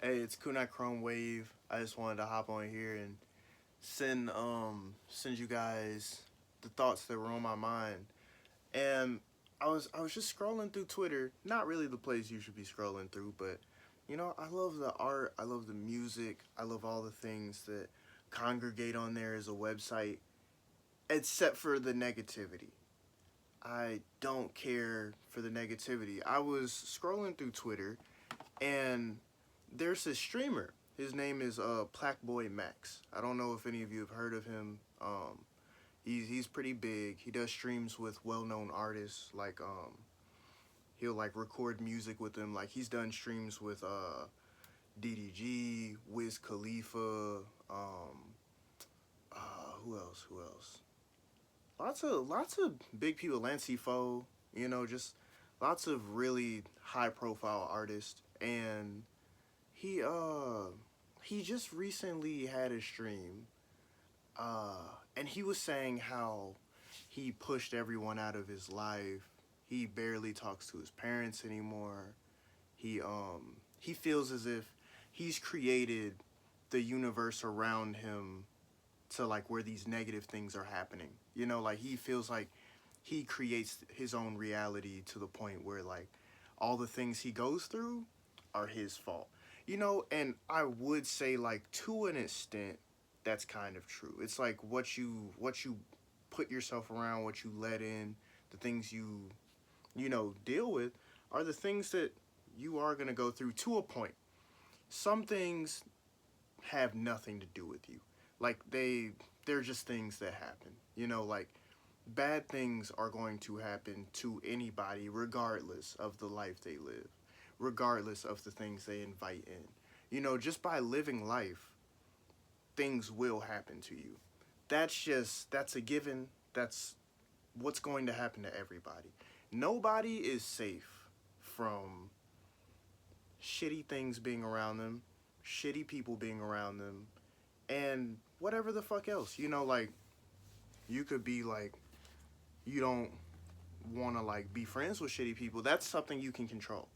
Hey, it's Kunai Chrome Wave. I just wanted to hop on here and send you guys the thoughts that were on my mind. And I was just scrolling through Twitter, not really the place you should be scrolling through, but I love the art, I love the music, I love all the things that congregate on there as a website, except for the negativity. I don't care for the negativity. I was scrolling through Twitter and there's this streamer. His name is Plackboy Max. I don't know if any of you have heard of him. He's pretty big. He does streams with well-known artists. Like he'll like record music with them. Like he's done streams with DDG, Wiz Khalifa. Who else? Who else? Lots of big people. Lancey Foe. Just lots of really high-profile artists. And he uh he just recently had a stream, and he was saying how he pushed everyone out of his life. He barely talks to his parents anymore. He feels as if he's created the universe around him to like where these negative things are happening. Like he feels like he creates his own reality to the point where like all the things he goes through are his fault. And I would say like to an extent that's kind of true. It's like what you put yourself around, what you let in, the things you deal with are the things that you are going to go through to a point. Some things have nothing to do with you. Like they're just things that happen. Like bad things are going to happen to anybody regardless of the life they live, regardless of the things they invite in. Just by living life, things will happen to you. That's a given. That's what's going to happen to everybody. Nobody is safe from shitty things being around them, shitty people being around them, and whatever the fuck else. Like you could be like you don't want to like be friends with shitty people. That's something you can control.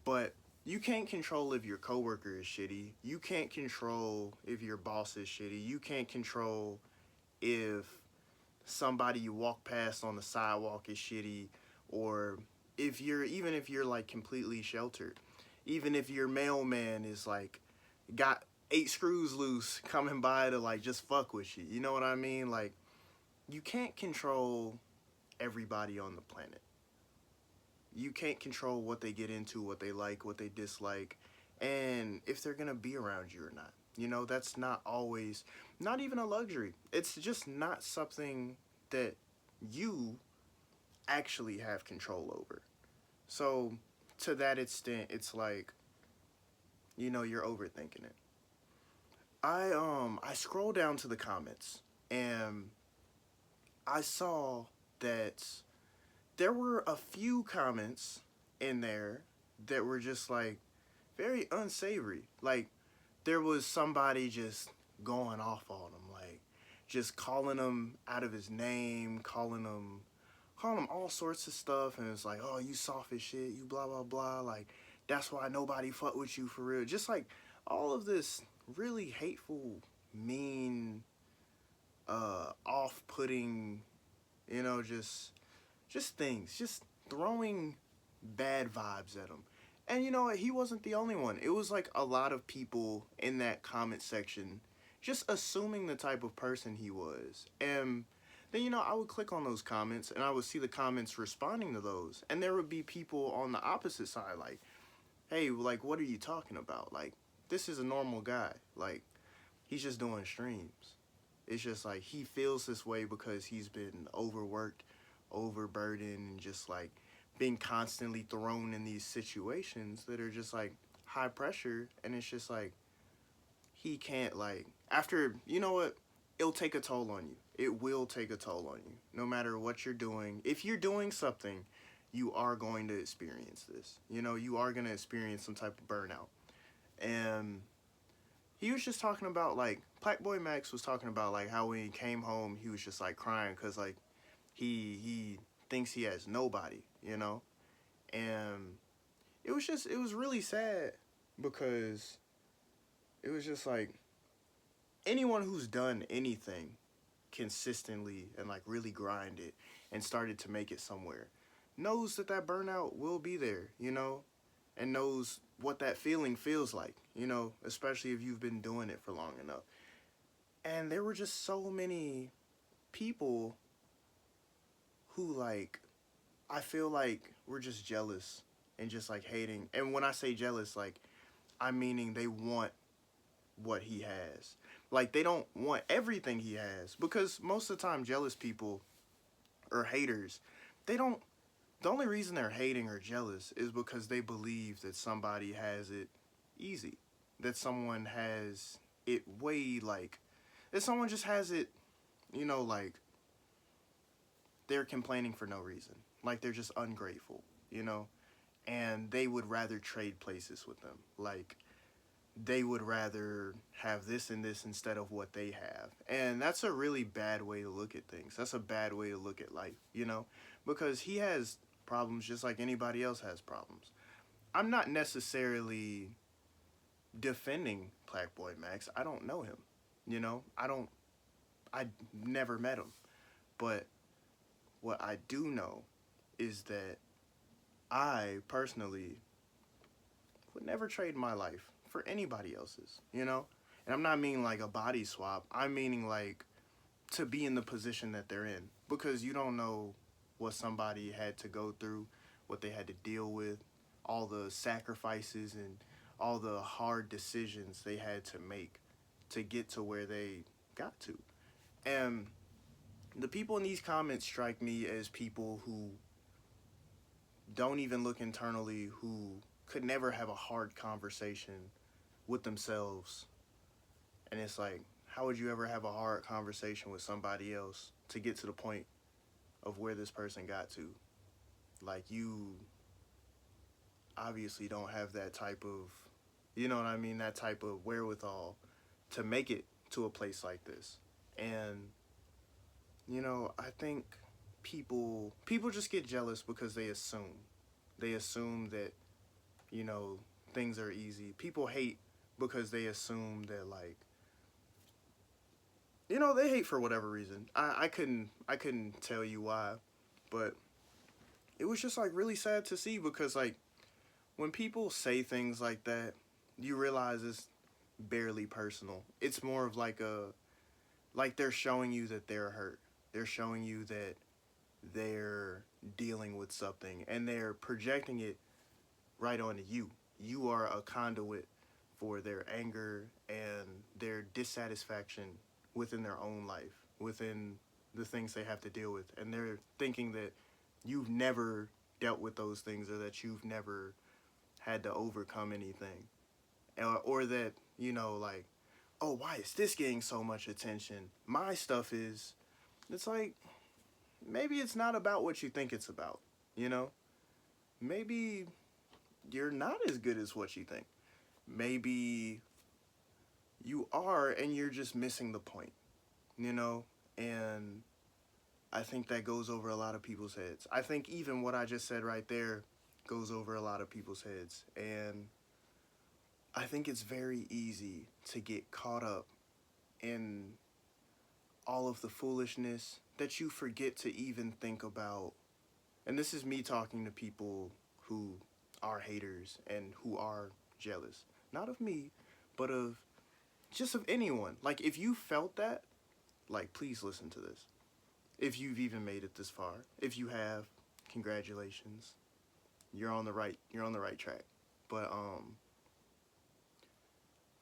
But you can't control if your coworker is shitty. You can't control if your boss is shitty. You can't control if somebody you walk past on the sidewalk is shitty, or if you're like completely sheltered. Even if your mailman is like got eight screws loose coming by to like just fuck with you. You know what I mean? Like you can't control everybody on the planet. You can't control what they get into, what they like, what they dislike, and if they're gonna be around you or not. That's not always, not even a luxury. It's just not something that you actually have control over. So, to that extent, it's like, you're overthinking it. I scrolled down to the comments and I saw that there were a few comments in there that were just like very unsavory. Like there was somebody just going off on him, like just calling him out of his name, calling him all sorts of stuff, and it's like, oh, you soft as shit, you blah blah blah, like that's why nobody fuck with you for real. Just like all of this really hateful, mean, off-putting, just things, just throwing bad vibes at him. And you know what? He wasn't the only one. It was like a lot of people in that comment section just assuming the type of person he was. And then, I would click on those comments and I would see the comments responding to those. And there would be people on the opposite side like, hey, like, what are you talking about? Like, this is a normal guy. Like, he's just doing streams. It's just like he feels this way because he's been overworked, overburdened, and just like being constantly thrown in these situations that are just like high pressure. And it's just like he can't, like, after, you know what, it'll take a toll on you. It will take a toll on you no matter what you're doing. If you're doing something, you are going to experience this. You are going to experience some type of burnout. And he was just talking about like Blackboy Max was talking about like how when he came home he was just like crying because like he thinks he has nobody. And it was really sad because it was just like anyone who's done anything consistently and like really grind it and started to make it somewhere knows that that burnout will be there, and knows what that feeling feels like, especially if you've been doing it for long enough. And there were just so many people who, like, I feel like we're just jealous and just like hating. And when I say jealous, like, I'm meaning they want what he has. Like, they don't want everything he has, because most of the time jealous people or haters, they don't, the only reason they're hating or jealous is because they believe that somebody has it easy, that someone has it way, like, that someone just has it, like, they're complaining for no reason, like they're just ungrateful, and they would rather trade places with them, like they would rather have this and this instead of what they have. And that's a really bad way to look at things. That's a bad way to look at life, because he has problems just like anybody else has problems. I'm not necessarily defending Black Boy Max. I don't know him. I never met him. But what I do know is that I personally would never trade my life for anybody else's. And I'm not meaning like a body swap. I'm meaning like to be in the position that they're in, because you don't know what somebody had to go through, what they had to deal with, all the sacrifices and all the hard decisions they had to make to get to where they got to. And the people in these comments strike me as people who don't even look internally, who could never have a hard conversation with themselves. And it's like, how would you ever have a hard conversation with somebody else to get to the point of where this person got to? Like, you obviously don't have that type of, that type of wherewithal to make it to a place like this. And, I think people just get jealous because they assume. They assume that, you know, things are easy. People hate because they assume that, like, they hate for whatever reason. I couldn't tell you why, but it was just like really sad to see, because like when people say things like that, you realize it's barely personal. It's more of like they're showing you that they're hurt. They're showing you that they're dealing with something, and they're projecting it right onto you. You are a conduit for their anger and their dissatisfaction within their own life, within the things they have to deal with. And they're thinking that you've never dealt with those things, or that you've never had to overcome anything. Or that, like, oh, why is this getting so much attention? My stuff is, it's like, maybe it's not about what you think it's about, you know? Maybe you're not as good as what you think. Maybe you are, and you're just missing the point, you know? And I think that goes over a lot of people's heads. I think even what I just said right there goes over a lot of people's heads. And I think it's very easy to get caught up in all of the foolishness that you forget to even think about. And this is me talking to people who are haters and who are jealous. Not of me, but of just of anyone. Like, if you felt that, like, please listen to this. If you've even made it this far. If you have, congratulations. You're on the right track. But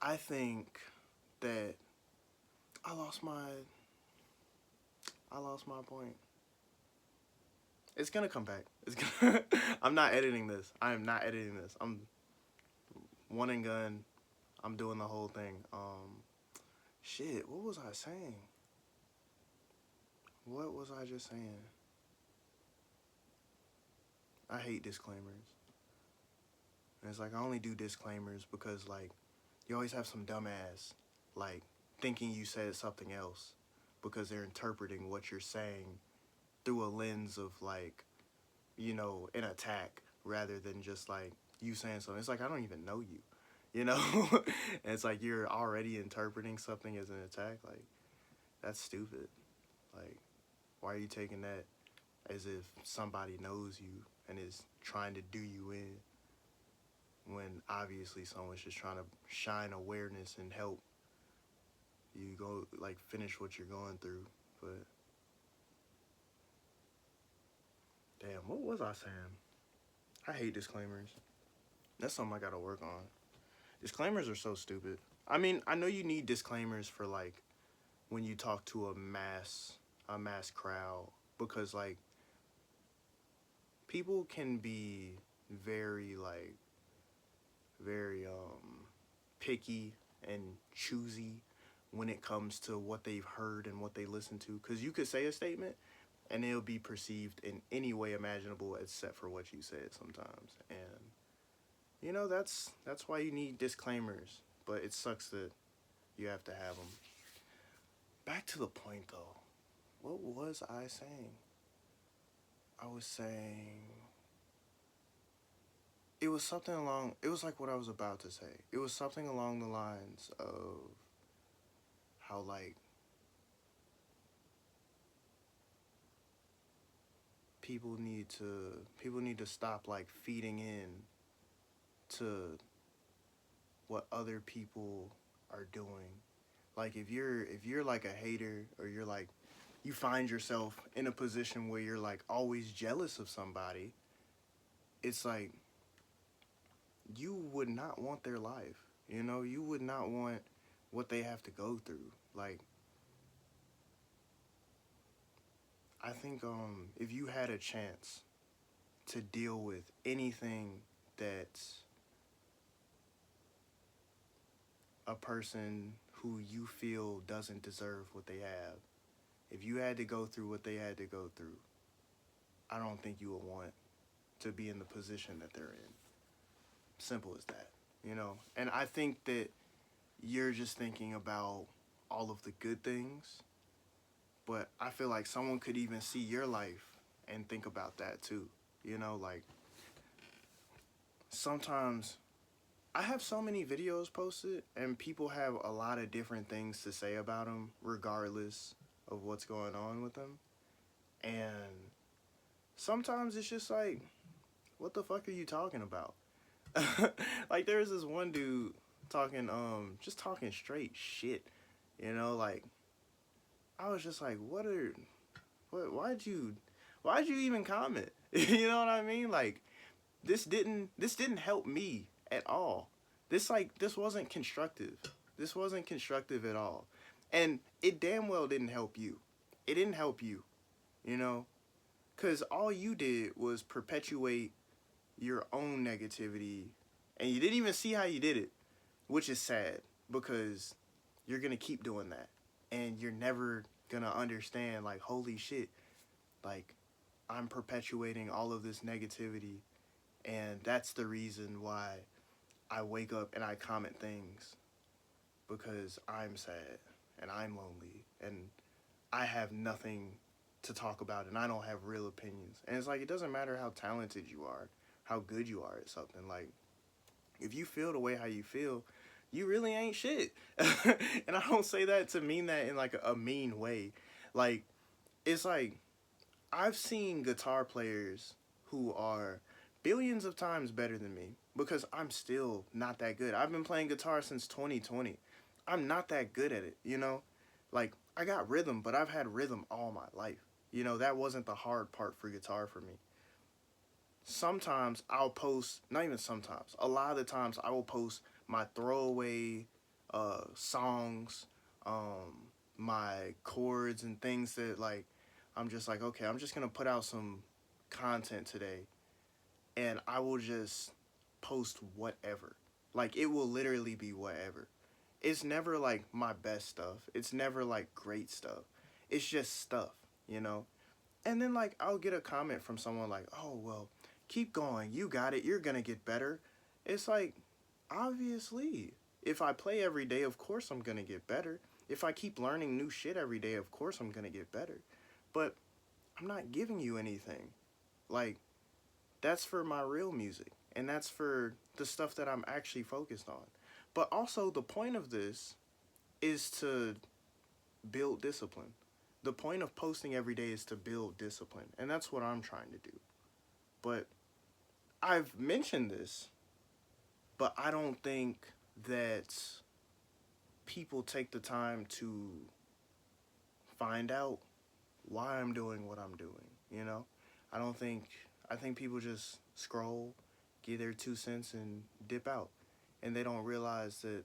I think that I lost my point. It's gonna come back. It's gonna I'm not editing this. I am not editing this. I'm one and gun. I'm doing the whole thing. Shit, what was I saying? What was I just saying? I hate disclaimers. And it's like, I only do disclaimers because, like, you always have some dumbass, like, thinking you said something else because they're interpreting what you're saying through a lens of, like, an attack rather than just, like, you saying something. It's like, I don't even know you. you know? And it's like you're already interpreting something as an attack. Like, that's stupid. Like, why are you taking that as if somebody knows you and is trying to do you in when obviously someone's just trying to shine awareness and help you go, like, finish what you're going through. But, damn, what was I saying? I hate disclaimers. That's something I gotta work on. Disclaimers are so stupid. I mean, I know you need disclaimers for, like, when you talk to a mass crowd, because, like, people can be very, like, very picky and choosy when it comes to what they've heard and what they listen to, because you could say a statement and it'll be perceived in any way imaginable except for what you said sometimes. And that's why you need disclaimers, but it sucks that you have to have them. Back to the point though, what was I saying? I was saying it was something along, it was like what I was about to say. It was something along the lines of how, like, people need to stop, like, feeding in to what other people are doing. Like, if you're like a hater, or you're like, you find yourself in a position where you're like always jealous of somebody, it's like you would not want their life. You would not want what they have to go through. Like, I think if you had a chance to deal with anything that a person who you feel doesn't deserve what they have, if you had to go through what they had to go through, I don't think you would want to be in the position that they're in. Simple as that. And I think that you're just thinking about all of the good things, but I feel like someone could even see your life and think about that too. Like, sometimes I have so many videos posted and people have a lot of different things to say about them regardless of what's going on with them. And sometimes it's just like, what the fuck are you talking about? Like, there's this one dude talking, just talking straight shit. Like, I was just like, why'd you even comment? You know what I mean? Like, this didn't help me at all. This wasn't constructive. This wasn't constructive at all. And it damn well didn't help you. It didn't help you, you know? Cause all you did was perpetuate your own negativity, and you didn't even see how you did it, which is sad, because you're gonna keep doing that, and you're never gonna understand, like, holy shit, like, I'm perpetuating all of this negativity, and that's the reason why I wake up and I comment things, because I'm sad and I'm lonely and I have nothing to talk about and I don't have real opinions. And it's like, it doesn't matter how talented you are, how good you are at something. Like, if you feel the way how you feel, you really ain't shit. And I don't say that to mean that in like a mean way. Like, it's like, I've seen guitar players who are billions of times better than me, because I'm still not that good. I've been playing guitar since 2020. I'm not that good at it. Like, I got rhythm, but I've had rhythm all my life. That wasn't the hard part for guitar for me. Sometimes I'll post, not even sometimes, a lot of the times I will post my throwaway songs, my chords and things that, like, I'm just like, okay, I'm just gonna put out some content today, and I will just post whatever. Like, it will literally be whatever. It's never like my best stuff. It's never like great stuff. It's just stuff. And then, like, I'll get a comment from someone like, "Oh, well, keep going. You got it. You're gonna get better." It's like, obviously, if I play every day, of course I'm gonna get better. If I keep learning new shit every day, of course I'm gonna get better. But I'm not giving you anything. Like, that's for my real music. And that's for the stuff that I'm actually focused on. But also, the point of this is to build discipline. The point of posting every day is to build discipline, and that's what I'm trying to do. But I've mentioned this, but I don't think that people take the time to find out why I'm doing what I'm doing, you know? I don't think I think people just scroll, give their 2 cents and dip out. And they don't realize that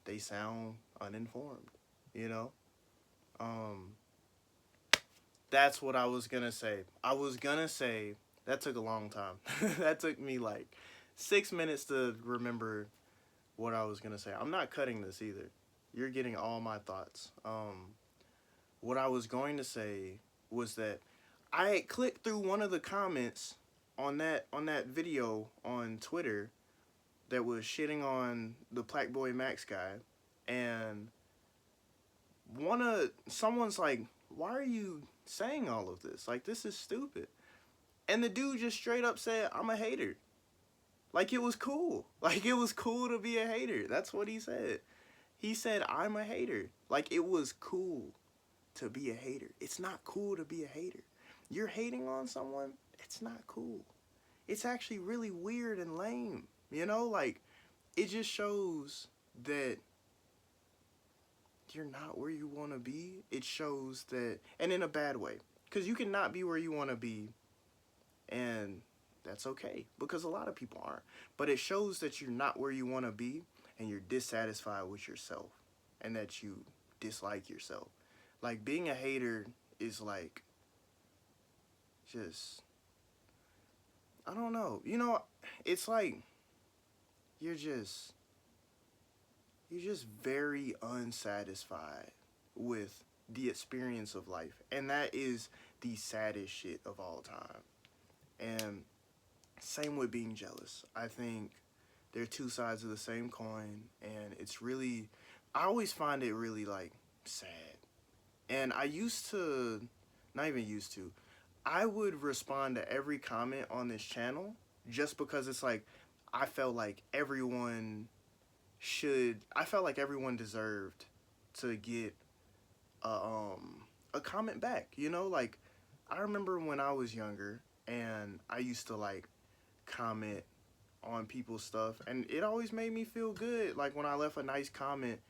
they sound uninformed, you know? Um that's what I was gonna say. I was gonna say that took a long time. That took me like 6 minutes to remember what I was gonna say. I'm not cutting this either. You're getting all my thoughts. What I was going to say was that I clicked through one of the comments on that video on Twitter that was shitting on the Black Boy Max guy, and someone's like, "Why are you saying all of this? Like, this is stupid." And the dude just straight up said, "I'm a hater." Like, it was cool. Like, it was cool to be a hater. That's what he said. He said, "I'm a hater." Like, it was cool to be a hater. It's not cool to be a hater. You're hating on someone, it's not cool. It's actually really weird and lame. You know, like, it just shows that you're not where you want to be. It shows that, and in a bad way, because you can not be where you want to be, and that's okay, because a lot of people aren't. But it shows that you're not where you want to be, and you're dissatisfied with yourself, and that you dislike yourself. Like, being a hater is like, just, I don't know. You know, it's like you're just very unsatisfied with the experience of life. And that is the saddest shit of all time. And same with being jealous. I think they're two sides of the same coin, and it's really, I always find it really like sad. And I used to, not even used to, I would respond to every comment on this channel just because it's like, I felt like I felt like everyone deserved to get a comment back, you know? Like, I remember when I was younger and I used to like comment on people's stuff, and it always made me feel good, like when I left a nice comment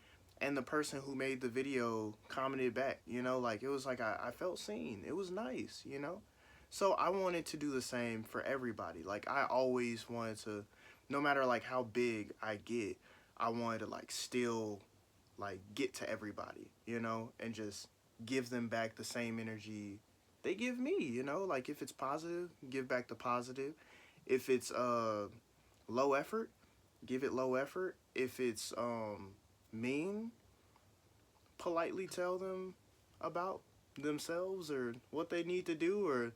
and the person who made the video commented back, you know? Like, it was like I felt seen. It was nice, you know? So I wanted to do the same for everybody. Like, I always wanted to, no matter like how big I get, I wanted to like still like get to everybody, you know, and just give them back the same energy they give me, you know? Like, if it's positive, give back the positive. If it's low effort, give it low effort. If it's mean, politely tell them about themselves or what they need to do, or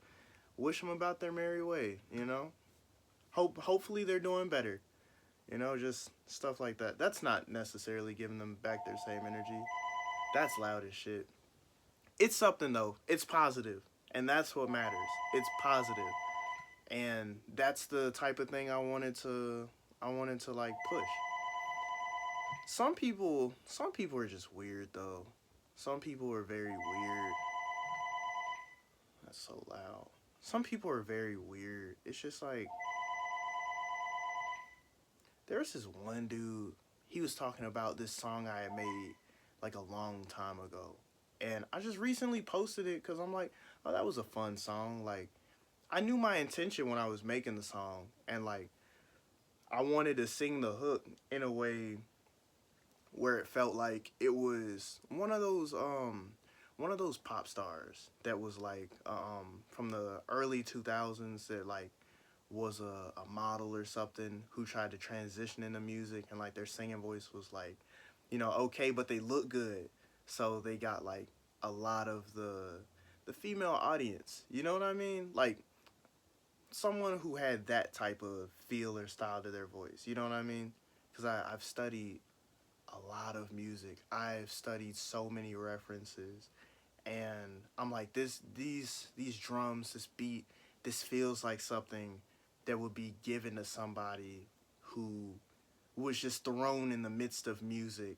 wish them about their merry way, you know? Hopefully they're doing better. You know, just stuff like that. That's not necessarily giving them back their same energy. That's loud as shit. It's something though. It's positive, and that's what matters. It's positive. And that's the type of thing I wanted to like push. Some people are just weird though. Some people are very weird. That's so loud. Some people are very weird. It's just like, there was this one dude, he was talking about this song I had made like a long time ago. And I just recently posted it because I'm like, oh, that was a fun song. Like, I knew my intention when I was making the song. And like, I wanted to sing the hook in a way where it felt like it was one of those pop stars that was like from the early 2000s that like was a model or something who tried to transition into music, and like their singing voice was like, you know, okay, but they look good, so they got like a lot of the female audience, you know what I mean? Like, someone who had that type of feel or style to their voice, you know what I mean? Because I've studied a lot of music. I've studied so many references, and I'm like, these drums, this beat, this feels like something that would be given to somebody who was just thrown in the midst of music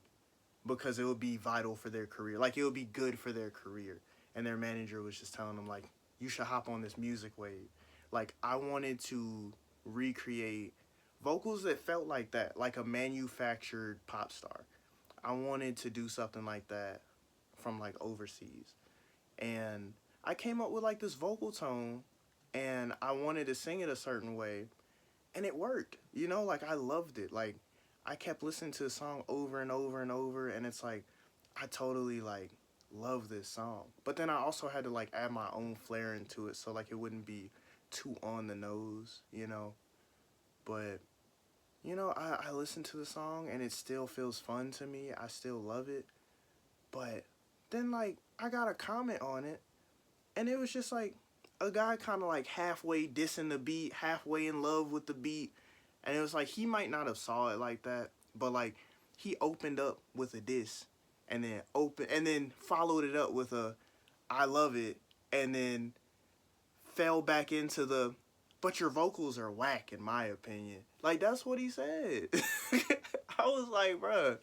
because it would be vital for their career. Like, it would be good for their career. And their manager was just telling them, like, you should hop on this music wave. Like, I wanted to recreate vocals that felt like that, like a manufactured pop star. I wanted to do something like that from, like, overseas. And I came up with, like, this vocal tone, and I wanted to sing it a certain way, and it worked. You know, like, I loved it. Like, I kept listening to the song over and over and over, and it's like, I totally, like, love this song. But then I also had to, like, add my own flair into it, so, like, it wouldn't be too on the nose, you know. But, you know, I listen to the song, and it still feels fun to me. I still love it. But then, like, I got a comment on it, and it was just, like, a guy kind of, like, halfway dissing the beat, halfway in love with the beat. And it was like, he might not have saw it like that, but, like, he opened up with a diss, and then followed it up with a I love it, and then fell back into the but your vocals are whack in my opinion. Like, that's what he said. I was like, bruh,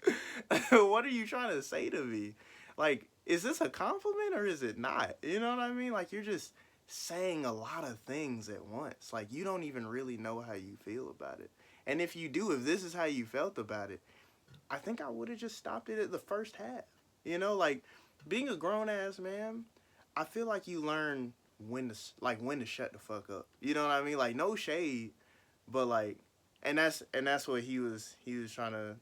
what are you trying to say to me? Like, is this a compliment or is it not? You know what I mean? Like, you're just saying a lot of things at once. Like, you don't even really know how you feel about it. And if you do, if this is how you felt about it, I think I would have just stopped it at the first half. You know, like, being a grown ass man, I feel like you learn when to shut the fuck up. You know what I mean? Like, no shade, but like, and that's what he was trying to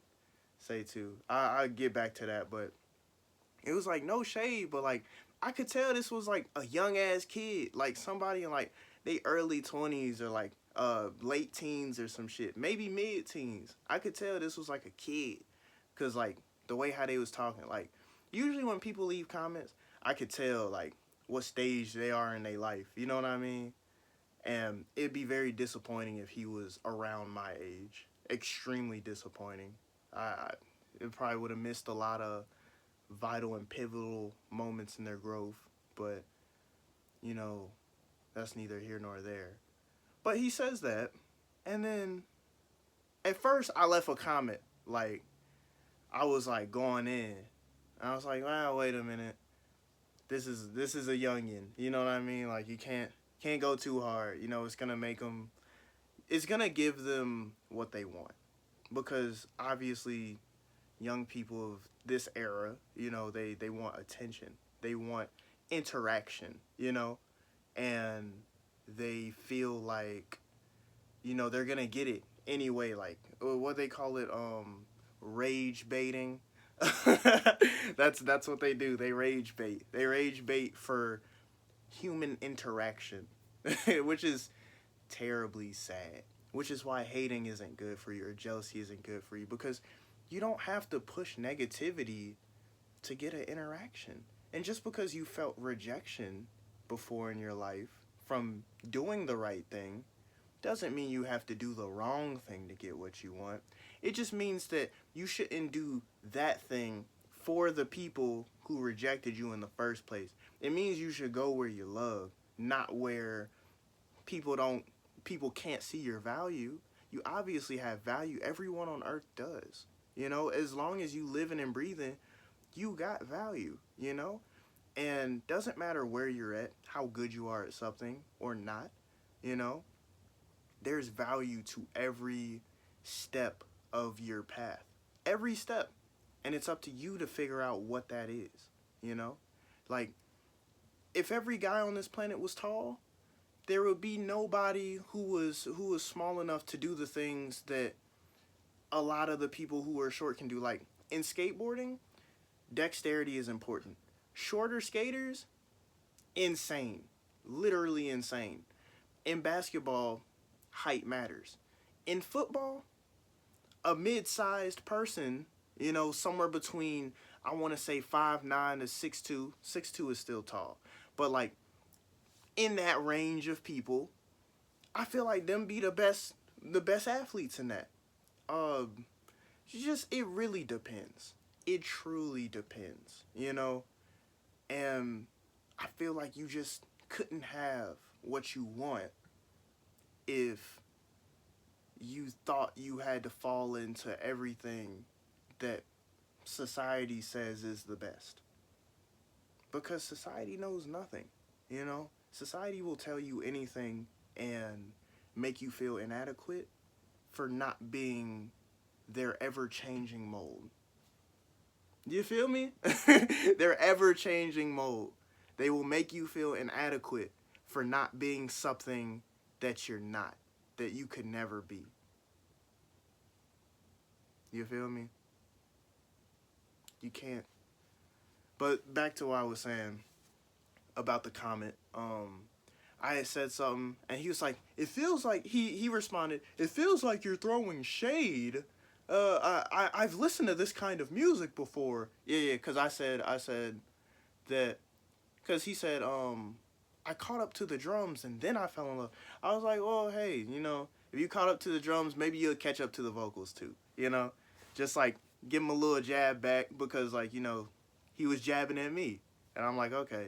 say too. I'll get back to that, but it was like no shade, but like I could tell this was like a young ass kid, like somebody in like they early 20s or like late teens or some shit, maybe mid teens. I could tell this was like a kid, cause like the way how they was talking, like usually when people leave comments, I could tell like what stage they are in their life. You know what I mean? And it'd be very disappointing if he was around my age. Extremely disappointing. I it probably would have missed a lot of vital and pivotal moments in their growth, but you know, that's neither here nor there. But he says that, and then at first I left a comment like I was like going in. I was like, wow, wait a minute. This is a youngin. You know what I mean? Like you can't go too hard. You know, it's gonna make them. It's gonna give them what they want, because obviously young people of this era, you know, they want attention. They want interaction, you know, and they feel like, you know, they're gonna get it anyway. Like what they call it, rage baiting. That's what they do. They rage bait. They rage bait for human interaction, which is terribly sad. Which is why hating isn't good for you or jealousy isn't good for you, because you don't have to push negativity to get an interaction. And just because you felt rejection before in your life from doing the right thing doesn't mean you have to do the wrong thing to get what you want. It just means that you shouldn't do that thing for the people who rejected you in the first place. It means you should go where you love, not where people don't people can't see your value. You obviously have value. Everyone on earth does. You know, as long as you living and breathing, you got value, you know? And doesn't matter where you're at, how good you are at something or not, you know? There's value to every step of your path. Every step. And it's up to you to figure out what that is, you know? Like, if every guy on this planet was tall, there would be nobody who was small enough to do the things that a lot of the people who are short can do. Like, in skateboarding, dexterity is important. Shorter skaters, insane. Literally insane. In basketball, height matters. In football, a mid-sized person, you know, somewhere between, I want to say 5'9" to 6'2". 6'2" is still tall. But, like, in that range of people, I feel like them be the best athletes in that. Just, it really depends. It truly depends, you know? And I feel like you just couldn't have what you want if you thought you had to fall into everything that society says is the best. Because society knows nothing, you know? Society will tell you anything and make you feel inadequate for not being their ever-changing mold. You feel me? Their ever-changing mold. They will make you feel inadequate for not being something that you're not, that you could never be. You feel me? You can't. But back to what I was saying about the comment. I had said something, and he was like, "It feels like," he responded, "It feels like you're throwing shade. I've listened to this kind of music before." Yeah, because I said that, because he said, I caught up to the drums and then I fell in love. I was like, "Oh, hey, if you caught up to the drums, maybe you'll catch up to the vocals too, just like give him a little jab back, because like, he was jabbing at me, and I'm like, okay,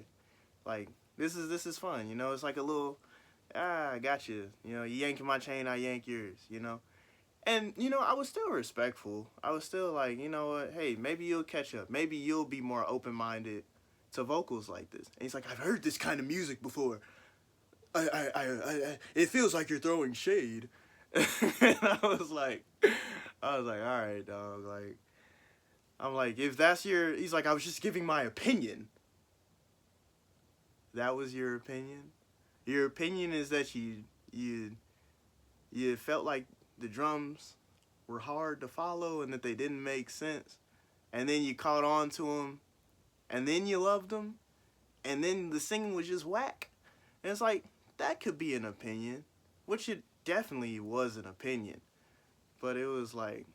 like this is fun, it's like a little, I got you, you yanking my chain, I yank yours, and I was still respectful. I was still like, you know what, hey, maybe you'll catch up, maybe you'll be more open-minded to vocals like this. And he's like, "I've heard this kind of music before. It feels like you're throwing shade." And all right, dog. Like, I'm like, if that's your, he's like, "I was just giving my opinion." That was your opinion? Your opinion is that you felt like the drums were hard to follow and that they didn't make sense, and then you caught on to them, and then you loved them, and then the singing was just whack. And it's like, that could be an opinion, which it definitely was an opinion. But it was like,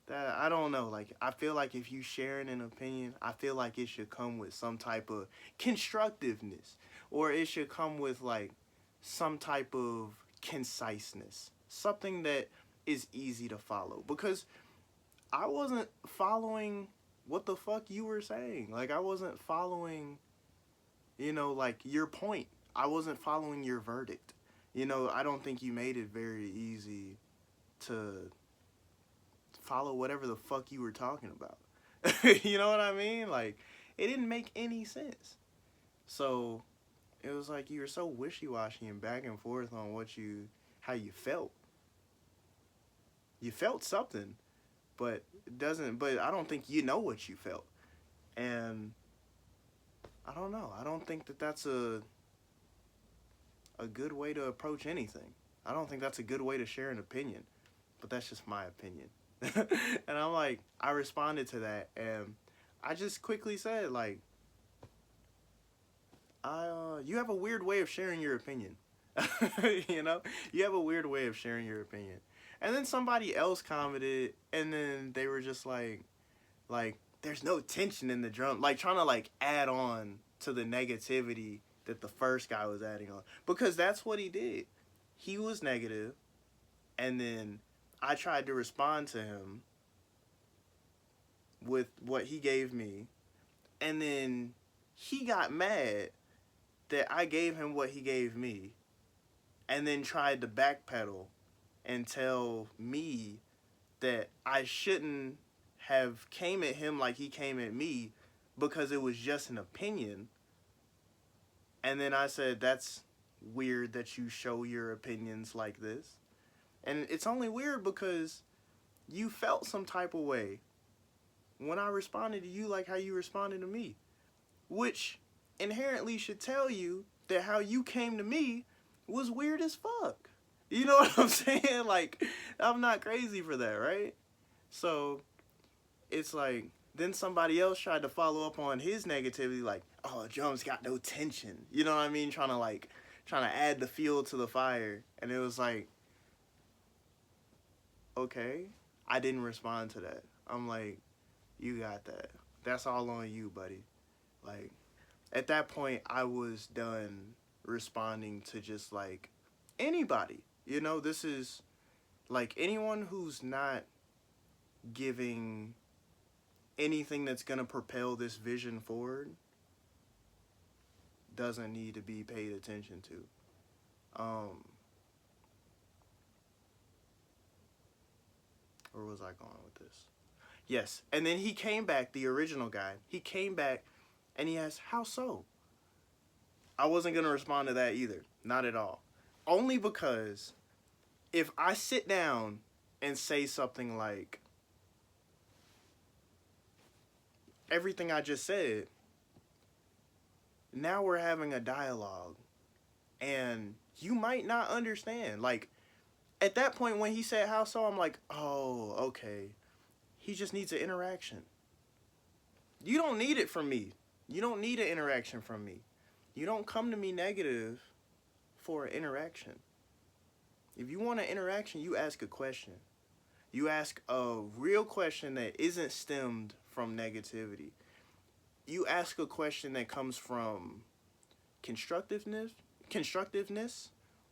that, I don't know, like, I feel like if you sharing an opinion, I feel like it should come with some type of constructiveness, or it should come with like some type of conciseness, something that is easy to follow, because I wasn't following what the fuck you were saying. Like, I wasn't following, like, your point. I wasn't following your verdict. I don't think you made it very easy to follow whatever the fuck you were talking about. You know what I mean? Like, it didn't make any sense. So, it was like you were so wishy-washy and back and forth on how you felt. You felt something, but I don't think you know what you felt. And I don't know. I don't think that that's a good way to approach anything. I don't think that's a good way to share an opinion, but that's just my opinion. And I'm like, I responded to that, and I just quickly said, like, you have a weird way of sharing your opinion. You have a weird way of sharing your opinion. And then somebody else commented, and then they were just like, there's no tension in the drum, like trying to like add on to the negativity that the first guy was adding on, because that's what he did. He was negative, and then I tried to respond to him with what he gave me, and then he got mad that I gave him what he gave me, and then tried to backpedal and tell me that I shouldn't have came at him like he came at me, because it was just an opinion. And then I said, that's weird that you show your opinions like this. And it's only weird because you felt some type of way when I responded to you like how you responded to me, which inherently should tell you that how you came to me was weird as fuck. You know what I'm saying? Like, I'm not crazy for that, right? So, it's like, then somebody else tried to follow up on his negativity, like, "Oh, drums got no tension." You know what I mean? Trying to add the fuel to the fire. And it was like, okay, I didn't respond to that. I'm like, you got that. That's all on you, buddy. Like, at that point, I was done responding to just like anybody. This is like anyone who's not giving anything that's going to propel this vision forward doesn't need to be paid attention to. Where was I going with this? Yes. And then he came back, the original guy. He came back and he asked, how so? I wasn't going to respond to that either. Not at all. Only because if I sit down and say something like, everything I just said, now we're having a dialogue. And you might not understand. Like, at that point when he said how so, I'm like, oh, okay. He just needs an interaction. You don't need it from me. You don't need an interaction from me. You don't come to me negative for an interaction. If you want an interaction, you ask a question. You ask a real question that isn't stemmed from negativity. You ask a question that comes from constructiveness,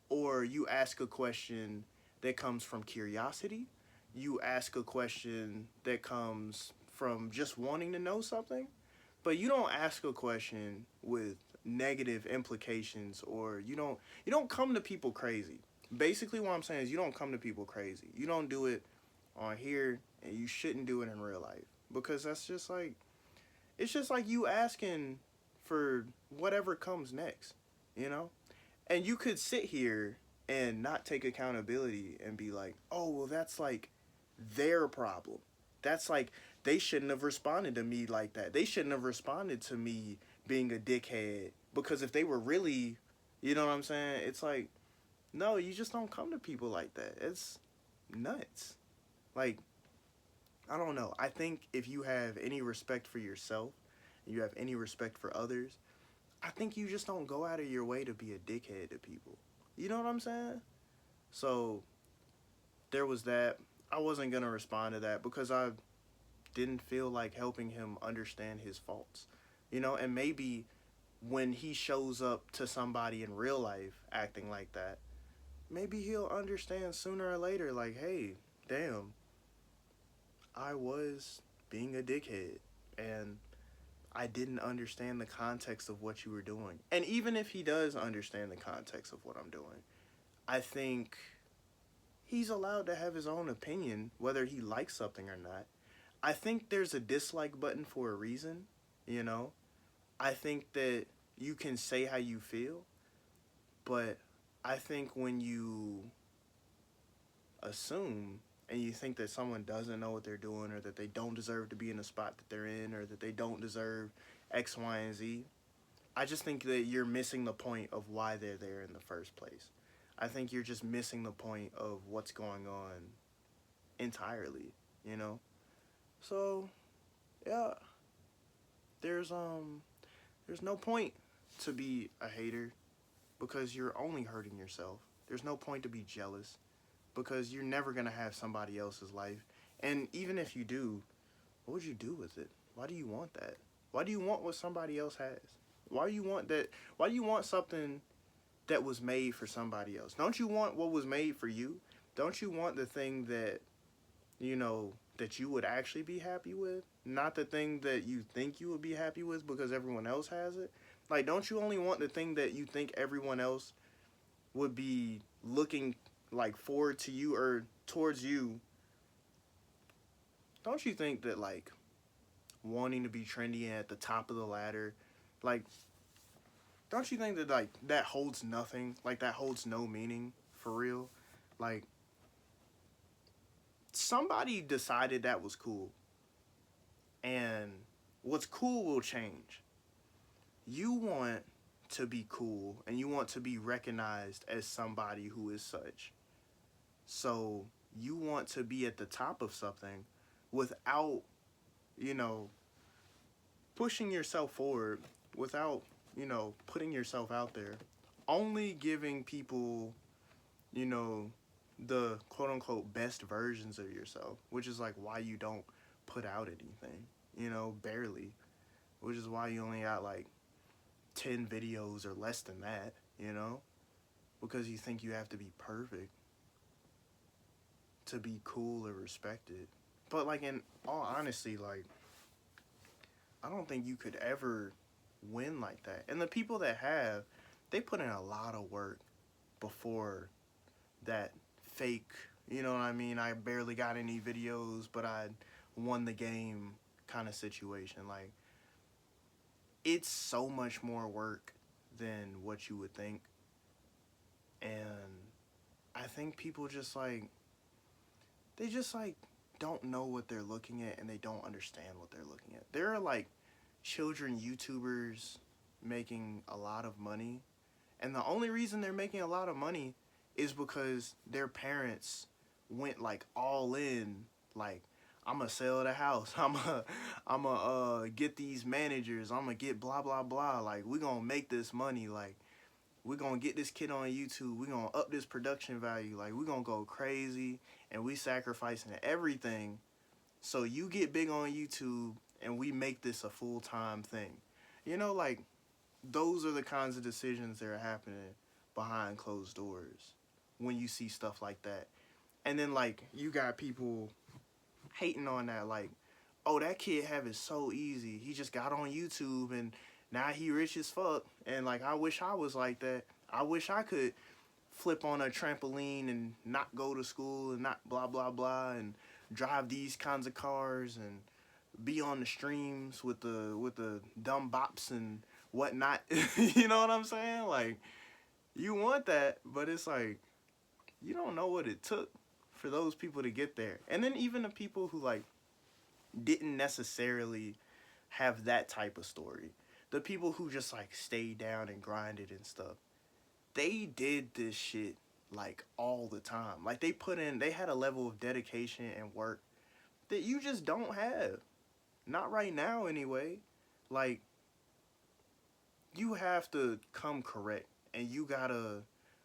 or you ask a question that comes from curiosity. You ask a question that comes from just wanting to know something, but you don't ask a question with negative implications, or you don't come to people crazy. Basically what I'm saying is you don't come to people crazy. You don't do it on here, and you shouldn't do it in real life, because that's just like, it's just like you asking for whatever comes next, you know? And you could sit here and not take accountability and be like, oh, well, that's like their problem. That's like, they shouldn't have responded to me like that. They shouldn't have responded to me being a dickhead, because if they were really, you know what I'm saying? It's like, no, you just don't come to people like that. It's nuts. Like, I don't know. I think if you have any respect for yourself, and you have any respect for others, I think you just don't go out of your way to be a dickhead to people. You know what I'm saying? So, there was that. I wasn't going to respond to that because I didn't feel like helping him understand his faults. You know, and maybe when he shows up to somebody in real life acting like that, maybe he'll understand sooner or later, like, hey, damn, I was being a dickhead, and I didn't understand the context of what you were doing. And even if he does understand the context of what I'm doing, I think he's allowed to have his own opinion, whether he likes something or not. I think there's a dislike button for a reason, you know? I think that you can say how you feel, but I think when you assume and you think that someone doesn't know what they're doing, or that they don't deserve to be in the spot that they're in, or that they don't deserve X, Y, and Z, I just think that you're missing the point of why they're there in the first place. I think you're just missing the point of what's going on entirely, you know? So, yeah, there's no point to be a hater, because you're only hurting yourself. There's no point to be jealous, because you're never going to have somebody else's life. And even if you do, what would you do with it? Why do you want that? Why do you want what somebody else has? Why do you want that? Why do you want something that was made for somebody else? Don't you want what was made for you? Don't you want the thing that, you know, that you would actually be happy with? Not the thing that you think you would be happy with because everyone else has it? Like, don't you only want the thing that you think everyone else would be looking like forward to you or towards you? Don't you think that, like, wanting to be trendy and at the top of the ladder, like, don't you think that, like, that holds nothing? Like, that holds no meaning for real? Like, somebody decided that was cool, and what's cool will change. You want to be cool, and you want to be recognized as somebody who is such. So you want to be at the top of something without, you know, pushing yourself forward, without, you know, putting yourself out there, only giving people, you know, the quote unquote best versions of yourself, which is like why you don't put out anything, you know, barely, which is why you only got like 10 videos or less than that, you know, because you think you have to be perfect to be cool or respected. But like, in all honesty, like, I don't think you could ever win like that. And the people that have, they put in a lot of work before that fake You know what I mean? I barely got any videos, but I won the game kind of situation. Like, it's so much more work than what you would think. And I think people just like, they just like don't know what they're looking at and they don't understand what they're looking at. There are like children YouTubers making a lot of money, and the only reason they're making a lot of money is because their parents went like all in, like, I'm gonna sell the house. I'm gonna get these managers. I'm gonna get blah blah blah. Like, we gonna make this money. Like, we gonna get this kid on YouTube. We gonna up this production value. Like, we gonna go crazy, and we sacrificing everything so you get big on YouTube, and we make this a full-time thing. You know, like, those are the kinds of decisions that are happening behind closed doors when you see stuff like that. And then, like, you got people hating on that, like, oh, that kid have it so easy. He just got on YouTube and now he rich as fuck. And like, I wish I was like that. I wish I could flip on a trampoline and not go to school and not blah blah blah and drive these kinds of cars and be on the streams with the dumb bops and whatnot. You know what I'm saying? Like, you want that, but it's like, you don't know what it took for those people to get there. And then even the people who like didn't necessarily have that type of story, the people who just like stayed down and grinded and stuff, they did this shit like all the time. Like, they had a level of dedication and work that you just don't have. Not right now anyway. Like, you have to come correct, and you gotta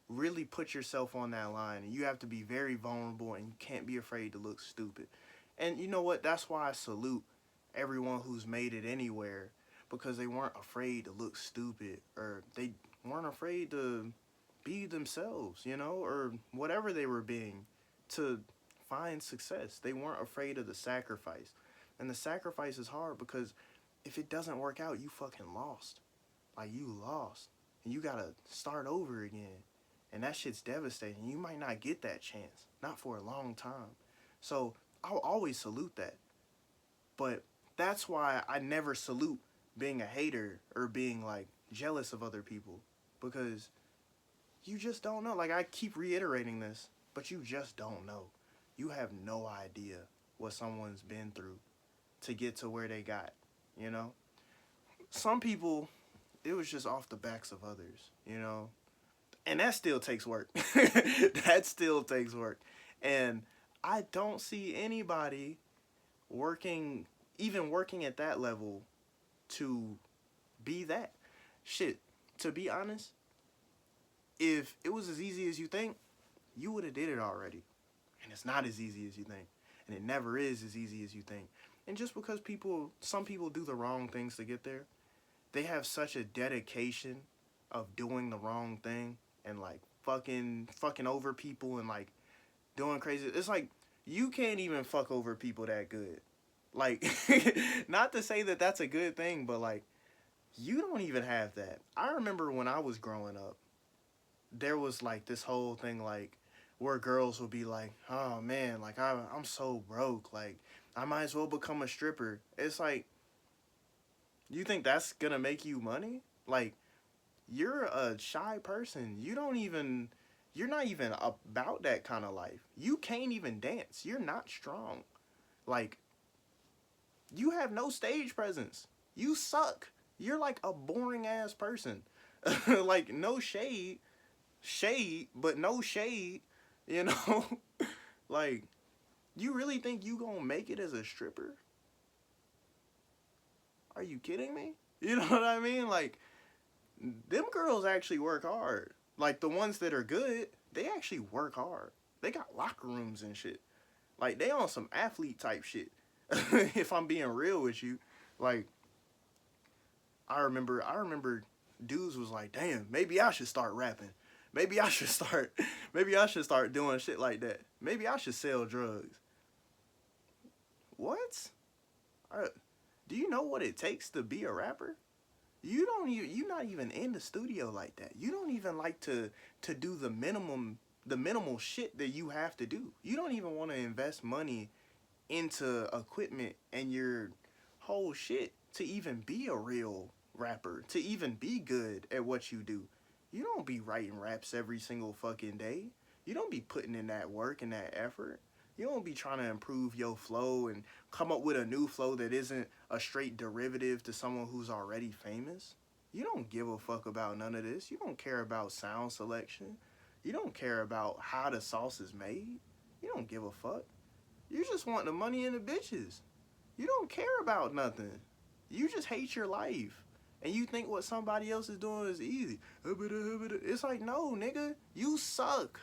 really put yourself on that line, and you have to be very vulnerable, and you can't be afraid to look stupid. And you know what? That's why I salute everyone who's made it anywhere, because they weren't afraid to look stupid, or they weren't afraid to be themselves, you know, or whatever they were being, to find success. They weren't afraid of the sacrifice. And the sacrifice is hard because if it doesn't work out, you fucking lost. Like, you lost. And you gotta start over again. And that shit's devastating. You might not get that chance. Not for a long time. So, I'll always salute that. But that's why I never salute being a hater or being, like, jealous of other people. Because you just don't know. Like, I keep reiterating this, but you just don't know. You have no idea what someone's been through to get to where they got, you know? Some people, it was just off the backs of others, you know? And that still takes work. That still takes work. And I don't see anybody working, even working at that level, to be that. Shit, to be honest, if it was as easy as you think, you would have did it already. And it's not as easy as you think. And it never is as easy as you think. And just because some people do the wrong things to get there, they have such a dedication of doing the wrong thing and like fucking over people and like doing crazy. It's like, you can't even fuck over people that good. Like, not to say that that's a good thing, but like, you don't even have that. I remember when I was growing up, there was like this whole thing like where girls would be like, oh man, like I'm so broke, like I might as well become a stripper. It's like, you think that's gonna make you money? Like, you're a shy person. You're not even about that kind of life. You can't even dance. You're not strong. Like, you have no stage presence. You suck. You're like a boring ass person. Like, no shade, but no shade, you know? Like, you really think you gonna make it as a stripper? Are you kidding me? You know what I mean? Like, them girls actually work hard. Like, the ones that are good, they actually work hard. They got locker rooms and shit. Like, they on some athlete type shit. If I'm being real with you. Like, I remember dudes was like, damn, maybe I should start rapping. Maybe I should start doing shit like that. Maybe I should sell drugs. What? Do you know what it takes to be a rapper? You're not even in the studio like that. You don't even like to do the minimum the minimal shit that you have to do. You don't even want to invest money into equipment and your whole shit to even be a real rapper, to even be good at what you do. You don't be writing raps every single fucking day. You don't be putting in that work and that effort. You don't be trying to improve your flow and come up with a new flow that isn't a straight derivative to someone who's already famous. You don't give a fuck about none of this. You don't care about sound selection. You don't care about how the sauce is made. You don't give a fuck. You just want the money and the bitches. You don't care about nothing. You just hate your life. And you think what somebody else is doing is easy. It's like, no, nigga, you suck.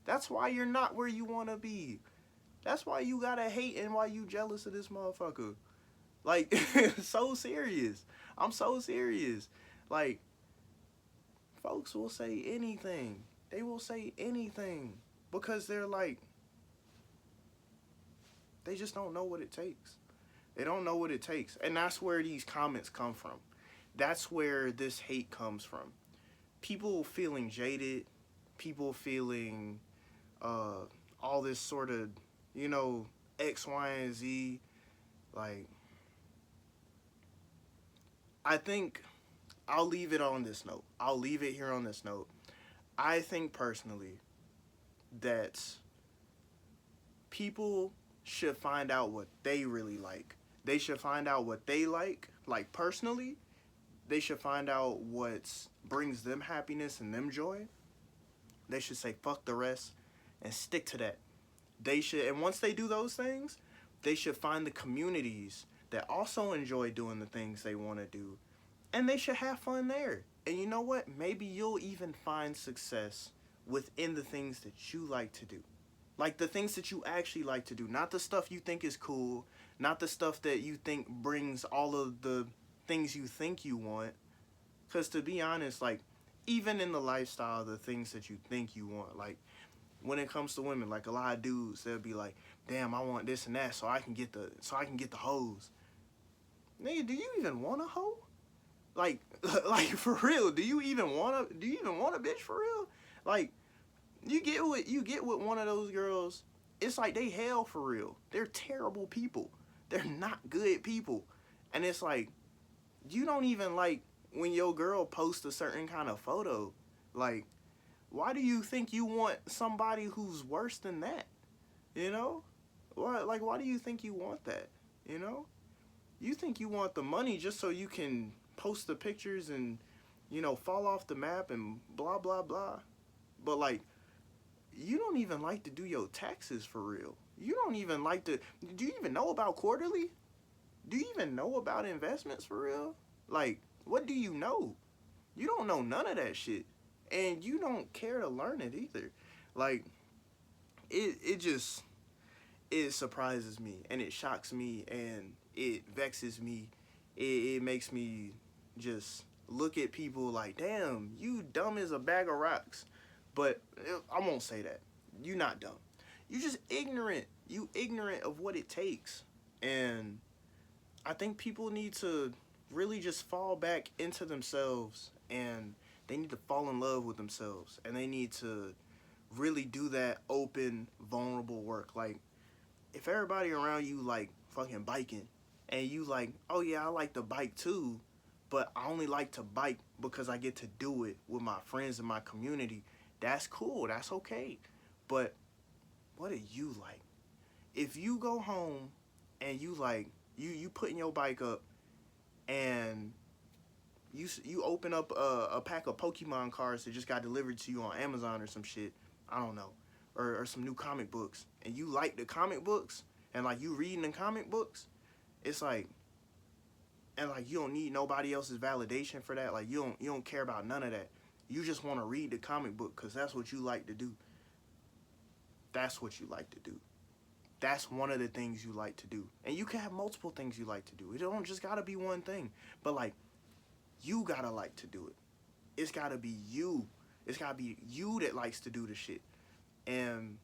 That's why you're not where you want to be. That's why you gotta hate and why you jealous of this motherfucker. Like, so serious. I'm so serious. Like, folks will say anything. They will say anything. Because they're like, they just don't know what it takes. They don't know what it takes. And that's where these comments come from. That's where this hate comes from. People feeling jaded. People feeling all this sort of, you know, X, Y, and Z. Like, I think I'll leave it on this note. I'll leave it here on this note. I think personally that people should find out what they really like. They should find out what they like personally. They should find out what brings them happiness and them joy. They should say fuck the rest and stick to that. They should, and once they do those things, they should find the communities that also enjoy doing the things they want to do, and they should have fun there. And you know what? Maybe you'll even find success within the things that you like to do. Like the things that you actually like to do, not the stuff you think is cool, not the stuff that you think brings all of the things you think you want. Because to be honest, like, even in the lifestyle, the things that you think you want, like, when it comes to women, like a lot of dudes, they'll be like, damn, I want this and that so I can get the hoes. Nigga, do you even want a hoe? Like for real, do you even want a bitch for real? Like, you get with one of those girls, it's like they hell for real. They're terrible people. They're not good people. And it's like, you don't even like when your girl posts a certain kind of photo. Like, why do you think you want somebody who's worse than that? You know? Why do you think you want that? You know? You think you want the money just so you can post the pictures and, you know, fall off the map and blah, blah, blah. But, like, you don't even like to do your taxes for real. You don't even like to... Do you even know about quarterly? Do you even know about investments for real? Like, what do you know? You don't know none of that shit. And you don't care to learn it either. Like, it surprises me and it shocks me and it vexes me. It makes me just look at people like, damn, you dumb as a bag of rocks. But I won't say that. You not dumb. You just ignorant. You ignorant of what it takes. And I think people need to really just fall back into themselves, and they need to fall in love with themselves, and they need to really do that open, vulnerable work. Like, if everybody around you like fucking biking, and you like, oh yeah, I like to bike too, but I only like to bike because I get to do it with my friends in my community, that's cool, that's okay. But what do you like? If you go home and you like, you putting your bike up and you open up a pack of Pokemon cards that just got delivered to you on Amazon or some shit, I don't know, or some new comic books, and you like the comic books, and like you reading the comic books, it's like, and like you don't need nobody else's validation for that. Like you don't care about none of that. You just want to read the comic book because that's what you like to do. That's what you like to do. That's one of the things you like to do. And you can have multiple things you like to do. It don't just gotta be one thing. But like, you gotta like to do it. It's gotta be you. It's gotta be you that likes to do the shit. And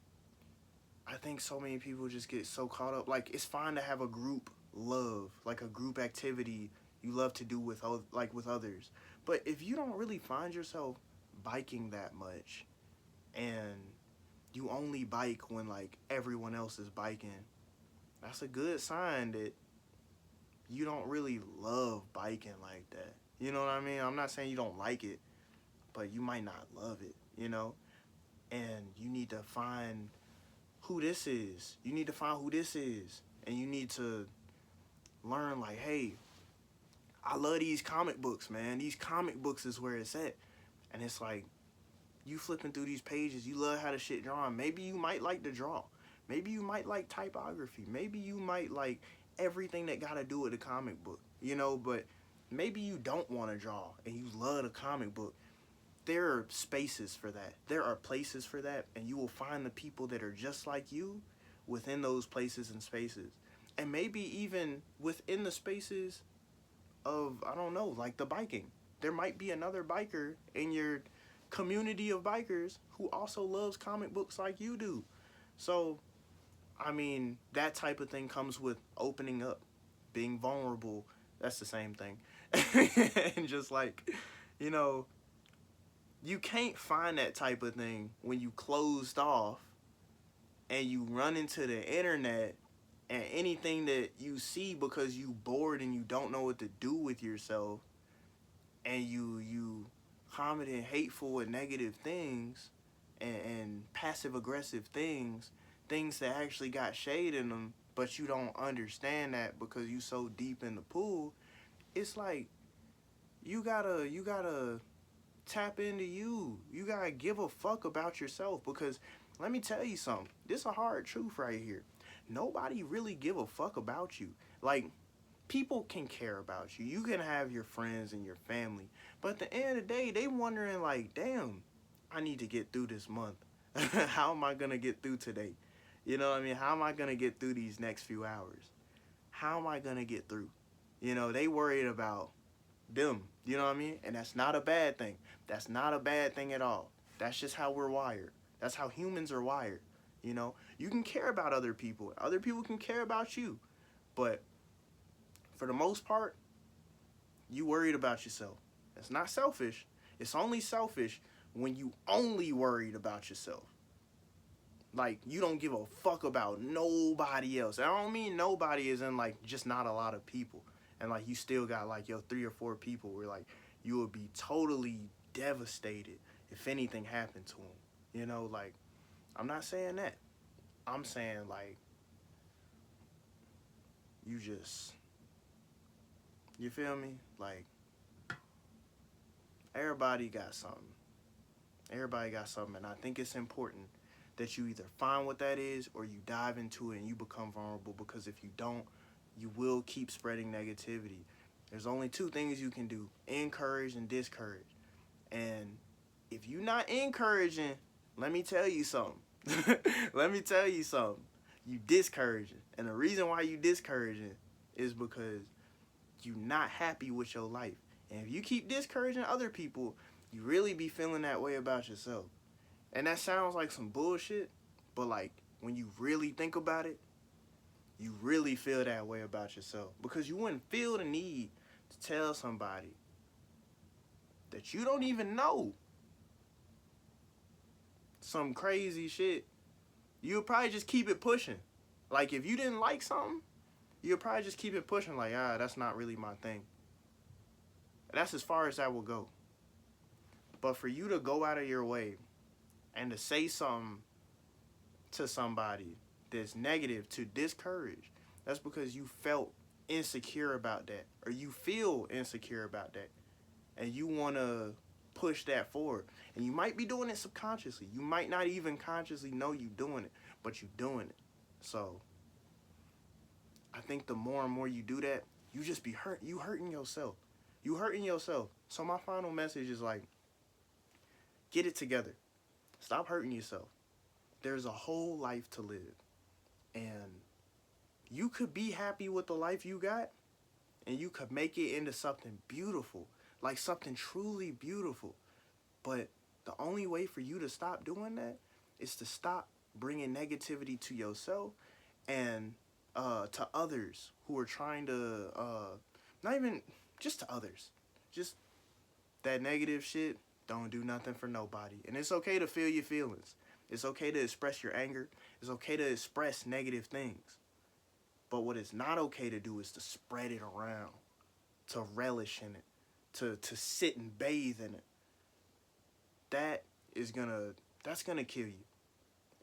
I think so many people just get so caught up. Like, it's fine to have a group love, like a group activity you love to do with others. But if you don't really find yourself biking that much, and you only bike when like everyone else is biking, that's a good sign that you don't really love biking like that. You know what I mean? I'm not saying you don't like it, but you might not love it, you know? And you need to find who this is. You need to find who this is. And you need to learn, like, hey, I love these comic books, man. These comic books is where it's at. And it's like, you flipping through these pages, you love how the shit drawn. Maybe you might like to draw. Maybe you might like typography. Maybe you might like everything that got to do with the comic book, you know? But maybe you don't want to draw and you love the comic book. There are spaces for that. There are places for that, and you will find the people that are just like you within those places and spaces. And maybe even within the spaces of, I don't know, like the biking. There might be another biker in your community of bikers who also loves comic books like you do. So, I mean, that type of thing comes with opening up, being vulnerable. That's the same thing. And just like, you know, you can't find that type of thing when you closed off and you run into the internet and anything that you see because you bored and you don't know what to do with yourself, and you commenting hateful and negative things and passive aggressive things that actually got shade in them, but you don't understand that because you so deep in the pool. It's like you gotta tap into you. You gotta give a fuck about yourself, because let me tell you something. This is a hard truth right here. Nobody really give a fuck about you. Like, people can care about you. You can have your friends and your family, but at the end of the day, they wondering like, damn, I need to get through this month. How am I gonna get through today? You know what I mean? How am I gonna get through these next few hours? How am I gonna get through? You know, they worried about them. You know what I mean? And that's not a bad thing. That's not a bad thing at all. That's just how we're wired. That's how humans are wired. You know, you can care about other people. Other people can care about you. But for the most part, you worried about yourself. It's not selfish. It's only selfish when you only worried about yourself. Like, you don't give a fuck about nobody else. I don't mean nobody is in like just not a lot of people. And like you still got like your 3 or 4 people where like you would be totally devastated if anything happened to them. You know, like, I'm not saying that. I'm saying like you just, you feel me? Like, everybody got something. Everybody got something, and I think it's important that you either find what that is or you dive into it and you become vulnerable, because if you don't, you will keep spreading negativity. There's only 2 things you can do: encourage and discourage. And if you're not encouraging, let me tell you something. Let me tell you something. You discouraging. And the reason why you discouraging is because you're not happy with your life. And if you keep discouraging other people, you really be feeling that way about yourself. And that sounds like some bullshit, but like when you really think about it, you really feel that way about yourself, because you wouldn't feel the need to tell somebody that you don't even know some crazy shit. You would probably just keep it pushing. Like, if you didn't like something, you would probably just keep it pushing, like, that's not really my thing. That's as far as that will go. But for you to go out of your way and to say something to somebody that's negative, to discourage, that's because you felt insecure about that, or you feel insecure about that, and you want to push that forward. And you might be doing it subconsciously. You might not even consciously know you're doing it, but you're doing it. So I think the more and more you do that, you just be hurting yourself. You hurting yourself. So my final message is like, get it together. Stop hurting yourself. There's a whole life to live. And you could be happy with the life you got, and you could make it into something beautiful, like something truly beautiful. But the only way for you to stop doing that is to stop bringing negativity to yourself and to others who are trying to, not even just to others, just that negative shit don't do nothing for nobody. And it's okay to feel your feelings. It's okay to express your anger. It's okay to express negative things. But what it's not okay to do is to spread it around, to relish in it, to sit and bathe in it. That is gonna that's gonna kill you.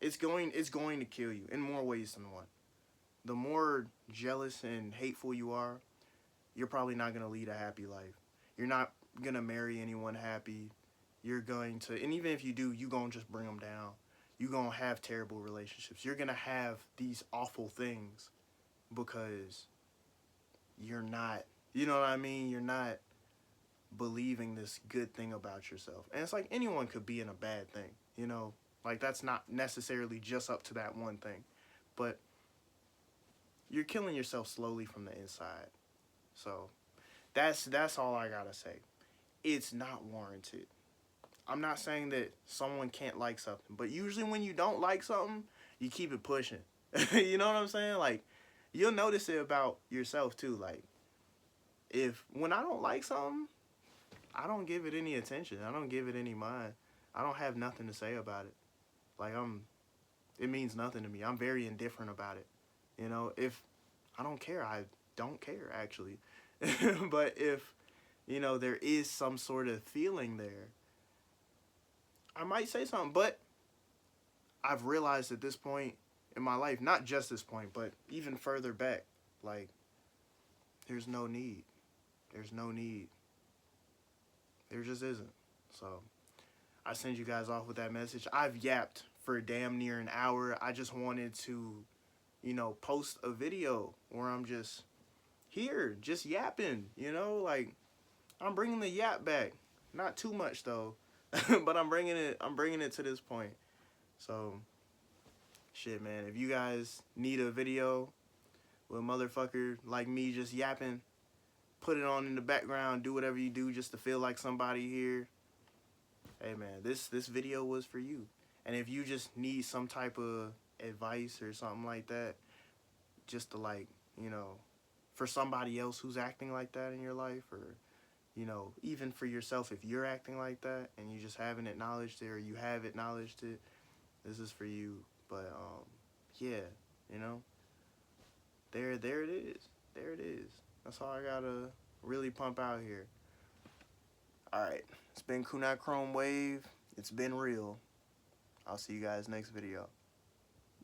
It's going to kill you in more ways than one. The more jealous and hateful you are, you're probably not gonna lead a happy life. You're not gonna marry anyone happy. You're going to, and even if you do, you gonna just bring them down. You gonna have terrible relationships. You're gonna have these awful things because you're not, you know what I mean? You're not believing this good thing about yourself. And it's like anyone could be in a bad thing, you know? Like that's not necessarily just up to that one thing. But you're killing yourself slowly from the inside. So that's all I gotta say. It's not warranted. I'm not saying that someone can't like something, but usually when you don't like something, you keep it pushing. You know what I'm saying? Like you'll notice it about yourself too. Like if when I don't like something, I don't give it any attention. I don't give it any mind. I don't have nothing to say about it. Like it means nothing to me. I'm very indifferent about it. You know, if I don't care, I don't care actually. But if, you know, there is some sort of feeling there, I might say something. But I've realized at this point in my life, not just this point, but even further back, like, there's no need. There's no need. There just isn't. So I send you guys off with that message. I've yapped for damn near an hour. I just wanted to, you know, post a video where I'm just here, just yapping, you know, like I'm bringing the yap back. Not too much though, but I'm bringing it to this point. So shit, man, if you guys need a video with a motherfucker like me just yapping, put it on in the background, do whatever you do just to feel like somebody here. Hey man, this video was for you. And if you just need some type of advice or something like that, just to like, you know, for somebody else who's acting like that in your life, or, you know, even for yourself if you're acting like that and you just haven't acknowledged it or you have acknowledged it, this is for you. But yeah, you know, there it is. There it is. That's all I gotta really pump out here. Alright, it's been Kunai Chrome Wave. It's been real. I'll see you guys next video.